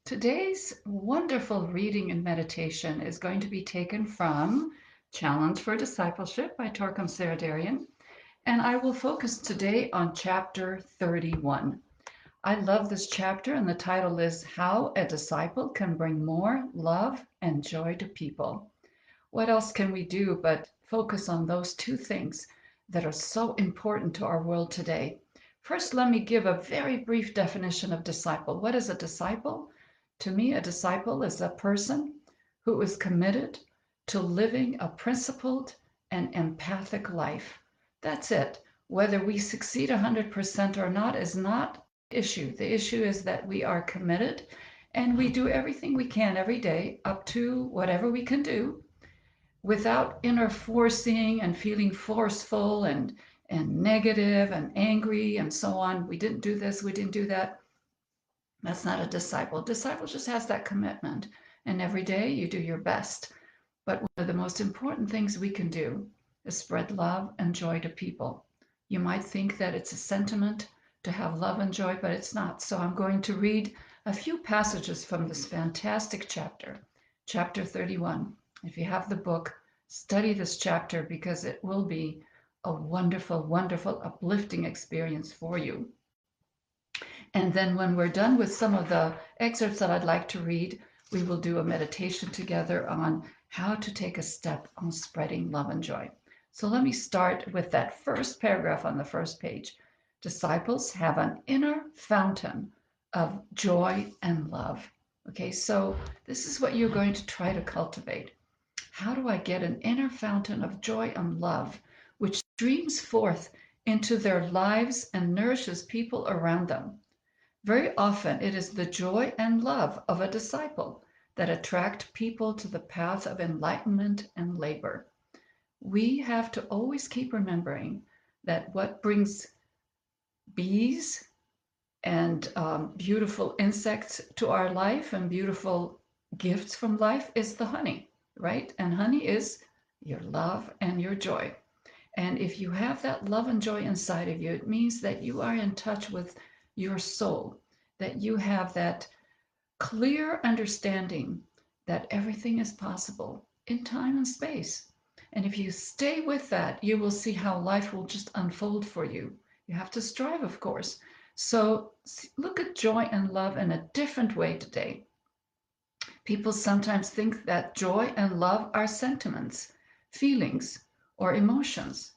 Today's wonderful reading and meditation is going to be taken from Challenge for Discipleship by Torkom Saraydarian, and I will focus today on chapter 31. I love this chapter, and the title is How a Disciple Can Bring More Love and Joy to People. What else can we do but focus on those two things that are so important to our world today? First, let me give a very brief definition of disciple. What is a disciple? To me, a disciple is a person who is committed to living a principled and empathic life. That's it. Whether we succeed 100% or not is not the issue. The issue is that we are committed and we do everything we can every day up to whatever we can do without inner forcing and feeling forceful and negative and angry and so on. We didn't do this, we didn't do that. That's not a disciple. Disciple just has that commitment. And every day you do your best. But one of the most important things we can do is spread love and joy to people. You might think that it's a sentiment to have love and joy, but it's not. So I'm going to read a few passages from this fantastic chapter, chapter 31. If you have the book, study this chapter because it will be a wonderful, wonderful, uplifting experience for you. And then when we're done with some of the excerpts that I'd like to read, we will do a meditation together on how to take a step on spreading love and joy. So let me start with that first paragraph on the first page. Disciples have an inner fountain of joy and love. Okay, so this is what you're going to try to cultivate. How do I get an inner fountain of joy and love, which streams forth into their lives and nourishes people around them? Very often it is the joy and love of a disciple that attract people to the path of enlightenment and labor. We have to always keep remembering that what brings bees and beautiful insects to our life and beautiful gifts from life is the honey, right? And honey is your love and your joy. And if you have that love and joy inside of you, it means that you are in touch with your soul, that you have that clear understanding that everything is possible in time and space. And if you stay with that, you will see how life will just unfold for you. You have to strive, of course. So look at joy and love in a different way today. People sometimes think that joy and love are sentiments, feelings, or emotions.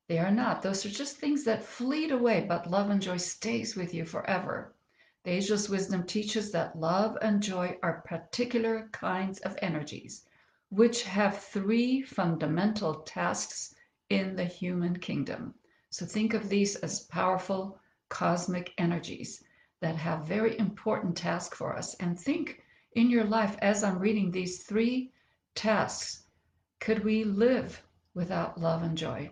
They are not. Those are just things that fleet away, but love and joy stays with you forever. The Ageless Wisdom teaches that love and joy are particular kinds of energies, which have three fundamental tasks in the human kingdom. So think of these as powerful cosmic energies that have very important tasks for us. And think in your life, as I'm reading these three tasks, could we live without love and joy?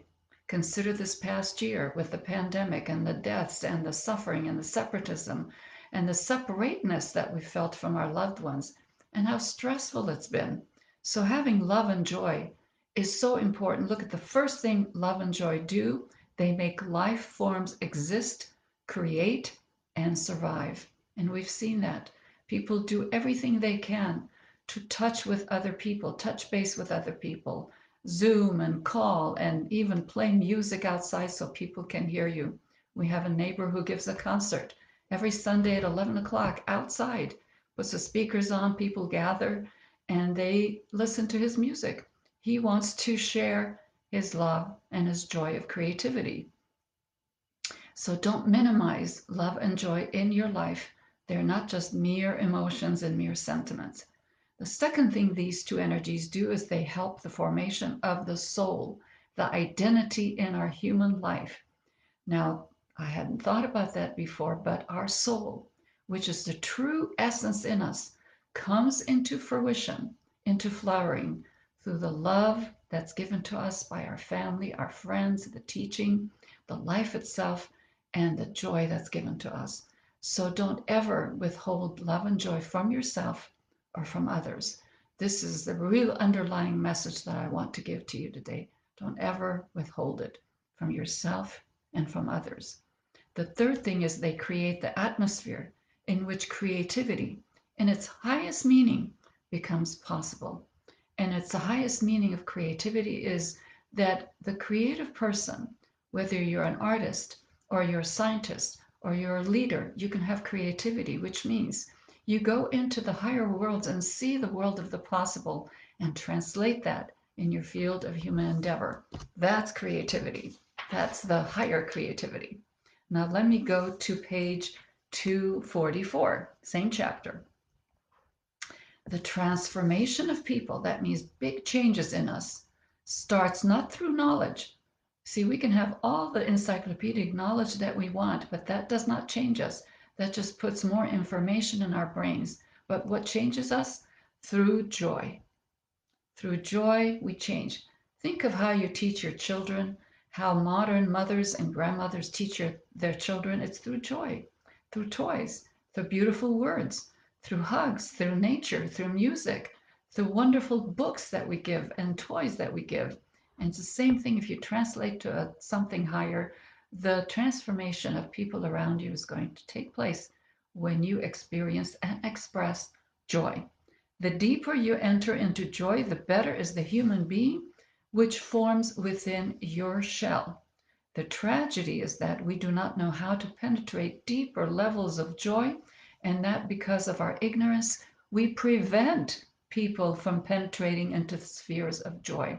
Consider this past year with the pandemic and the deaths and the suffering and the separatism and the separateness that we felt from our loved ones and how stressful it's been. So having love and joy is so important. Look at the first thing love and joy do. They make life forms exist, create, and survive. And we've seen that. People do everything they can to touch with other people, touch base with other people, Zoom and call, and even play music outside so people can hear you. We have a neighbor who gives a concert every Sunday at 11 o'clock outside, puts the speakers on, people gather, and they listen to his music. He wants to share his love and his joy of creativity. So don't minimize love and joy in your life. They're not just mere emotions and mere sentiments. The second thing these two energies do is they help the formation of the soul, the identity in our human life. Now, I hadn't thought about that before, but our soul, which is the true essence in us, comes into fruition, into flowering through the love that's given to us by our family, our friends, the teaching, the life itself, and the joy that's given to us. So don't ever withhold love and joy from yourself or from others. This is the real underlying message that I want to give to you today. Don't ever withhold it from yourself and from others. The third thing is they create the atmosphere in which creativity and its highest meaning becomes possible. And its the highest meaning of creativity is that the creative person, whether you're an artist or you're a scientist or you're a leader, you can have creativity, which means you go into the higher worlds and see the world of the possible and translate that in your field of human endeavor. That's creativity. That's the higher creativity. Now let me go to page 244, same chapter. The transformation of people, that means big changes in us, starts not through knowledge. See, we can have all the encyclopedic knowledge that we want, but that does not change us. That just puts more information in our brains. But what changes us? Through joy. Through joy, we change. Think of how you teach your children, how modern mothers and grandmothers teach their children. It's through joy, through toys, through beautiful words, through hugs, through nature, through music, through wonderful books that we give and toys that we give. And it's the same thing if you translate to something higher. The transformation of people around you is going to take place when you experience and express joy. The deeper you enter into joy, the better is the human being which forms within your shell. The tragedy is that we do not know how to penetrate deeper levels of joy, and that because of our ignorance, we prevent people from penetrating into the spheres of joy.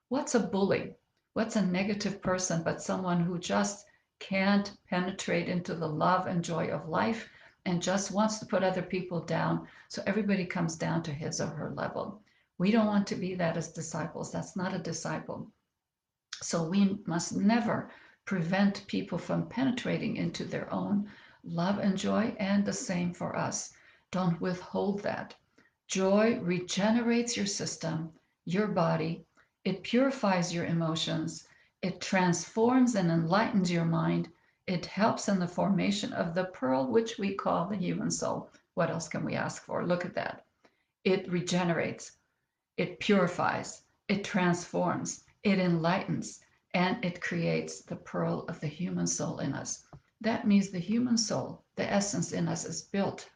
What's a bully? What's a negative person but someone who just can't penetrate into the love and joy of life and just wants to put other people down so everybody comes down to his or her level? We don't want to be that as disciples. That's not a disciple. So we must never prevent people from penetrating into their own love and joy, and the same for us. Don't withhold that. Joy regenerates your system, your body. It purifies your emotions. It transforms and enlightens your mind. It helps in the formation of the pearl, which we call the human soul. What else can we ask for? Look at that. It regenerates. It purifies, it transforms, it enlightens, and it creates the pearl of the human soul in us. That means the human soul, the essence in us, is built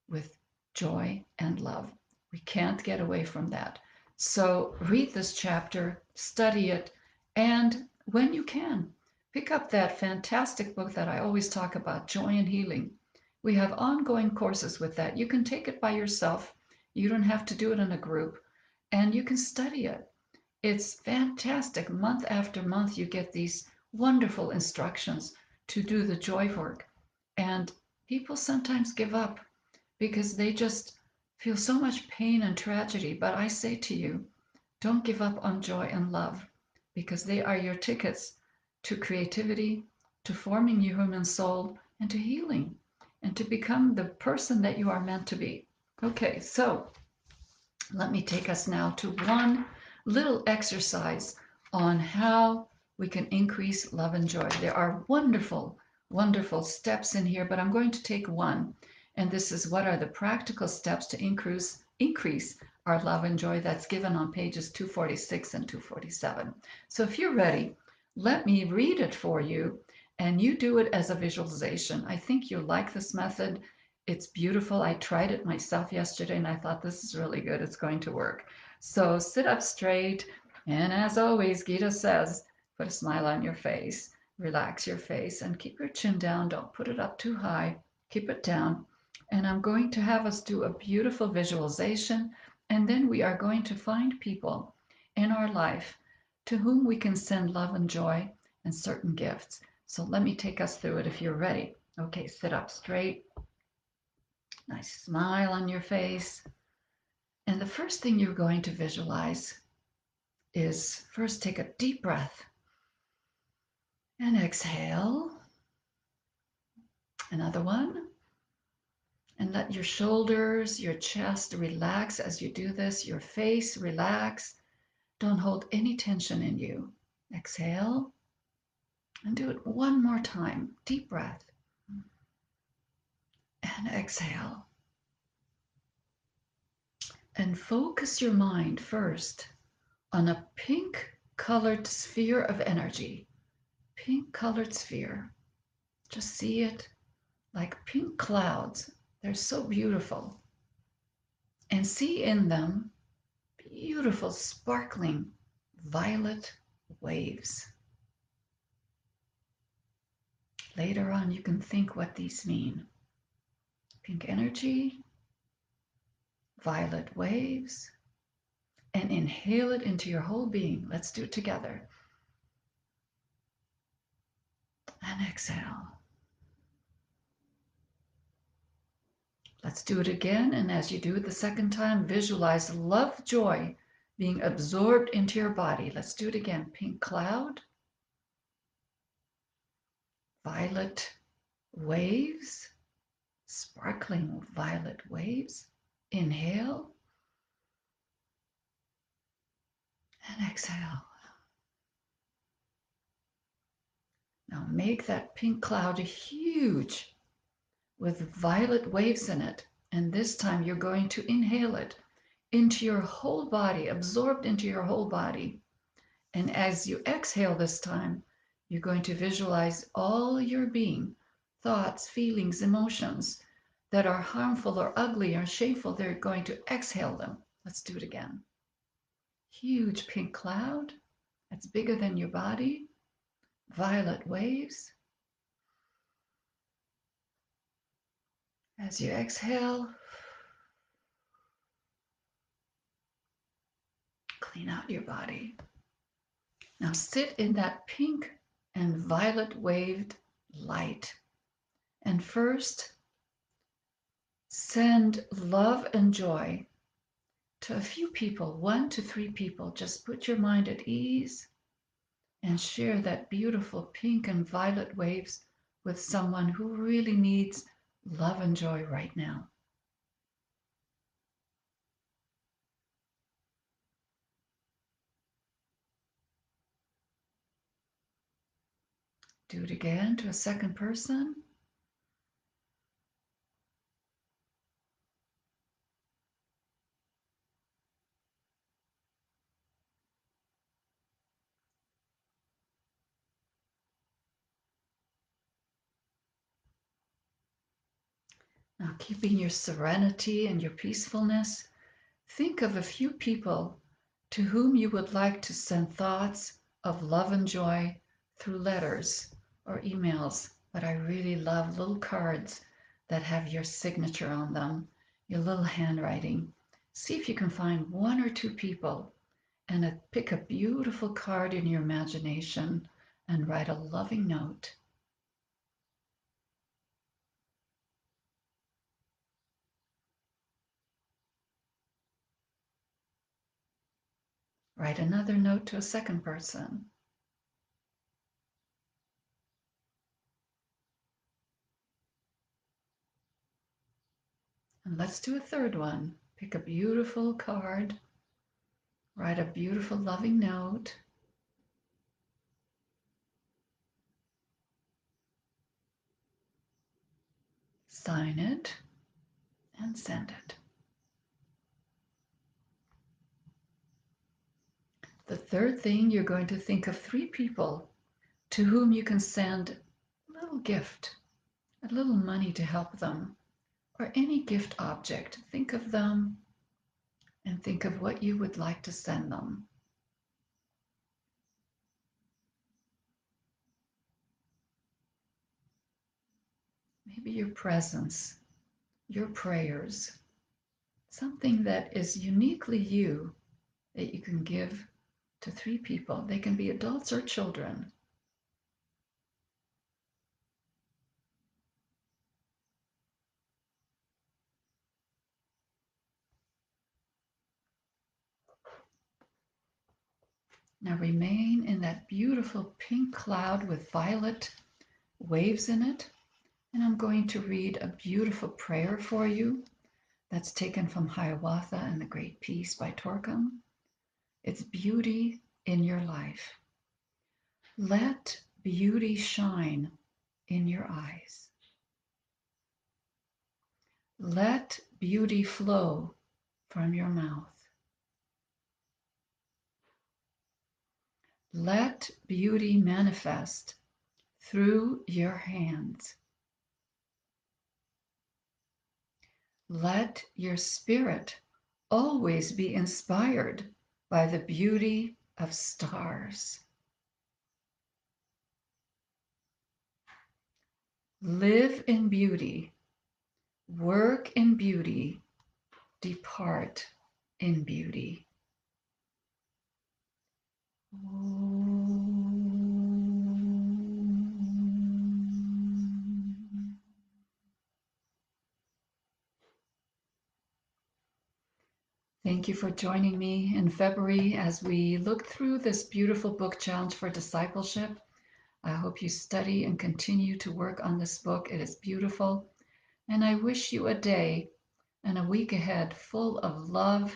with joy and love. We can't get away from that. So read this chapter, study it, and when you can, pick up that fantastic book that I always talk about, Joy and Healing. We have ongoing courses with that. You can take it by yourself. You don't have to do it in a group, and you can study it. It's fantastic. Month after month, you get these wonderful instructions to do the joy work. And people sometimes give up because they just feel so much pain and tragedy. But I say to you, don't give up on joy and love, because they are your tickets to creativity, to forming your human soul, and to healing, and to become the person that you are meant to be. Okay, so let me take us now to one little exercise on how we can increase love and joy. There are wonderful, wonderful steps in here, but I'm going to take one. And this is what are the practical steps to increase our love and joy. That's given on pages 246 and 247. So if you're ready, let me read it for you, and you do it as a visualization. I think you'll like this method. It's beautiful. I tried it myself yesterday and I thought this is really good. It's going to work. So sit up straight. And as always, Gita says, put a smile on your face, relax your face, and keep your chin down. Don't put it up too high. Keep it down. And I'm going to have us do a beautiful visualization. And then we are going to find people in our life to whom we can send love and joy and certain gifts. So let me take us through it if you're ready. Okay, sit up straight. Nice smile on your face. And the first thing you're going to visualize is first take a deep breath and exhale. Another one. And let your shoulders, your chest relax as you do this, your face relax. Don't hold any tension in you. Exhale and do it one more time. Deep breath and exhale. And focus your mind first on a pink colored sphere of energy. Pink colored sphere. Just see it like pink clouds. They're so beautiful. and see in them beautiful, sparkling violet waves. Later on, you can think what these mean. Pink energy, violet waves, and inhale it into your whole being. Let's do it together. And exhale. Let's do it again. And as you do it the second time, visualize love, joy being absorbed into your body. Let's do it again. Pink cloud, violet waves, sparkling violet waves. Inhale and exhale. Now make that pink cloud huge with violet waves in it. And this time you're going to inhale it into your whole body, absorbed into your whole body. And as you exhale this time, you're going to visualize all your being, thoughts, feelings, emotions that are harmful or ugly or shameful. They're going to exhale them. Let's do it again. Huge pink cloud that's bigger than your body, violet waves. As you exhale, clean out your body. Now sit in that pink and violet waved light. And first, send love and joy to a few people, 1 to 3 people. Just put your mind at ease and share that beautiful pink and violet waves with someone who really needs love and joy right now. Do it again to a second person. Now, keeping your serenity and your peacefulness, think of a few people to whom you would like to send thoughts of love and joy through letters or emails. But I really love little cards that have your signature on them, your little handwriting. See if you can find 1 or 2 people and pick a beautiful card in your imagination and write a loving note. Write another note to a second person. And let's do a third one. Pick a beautiful card, write a beautiful loving note, sign it, and send it. The third thing, you're going to think of 3 people to whom you can send a little gift, a little money to help them, or any gift object. Think of them and think of what you would like to send them. Maybe your presence, your prayers, something that is uniquely you that you can give to 3 people. They can be adults or children. Now remain in that beautiful pink cloud with violet waves in it. And I'm going to read a beautiful prayer for you that's taken from Hiawatha and the Great Peace by Torkom. It's beauty in your life. Let beauty shine in your eyes. Let beauty flow from your mouth. Let beauty manifest through your hands. Let your spirit always be inspired by the beauty of stars. Live in beauty, work in beauty, depart in beauty. Thank you for joining me in February as we look through this beautiful book, Challenge for Discipleship. I hope you study and continue to work on this book. It is beautiful. And I wish you a day and a week ahead full of love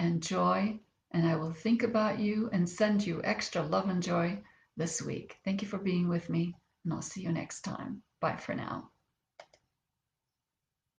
and joy. And I will think about you and send you extra love and joy this week. Thank you for being with me, and I'll see you next time. Bye for now.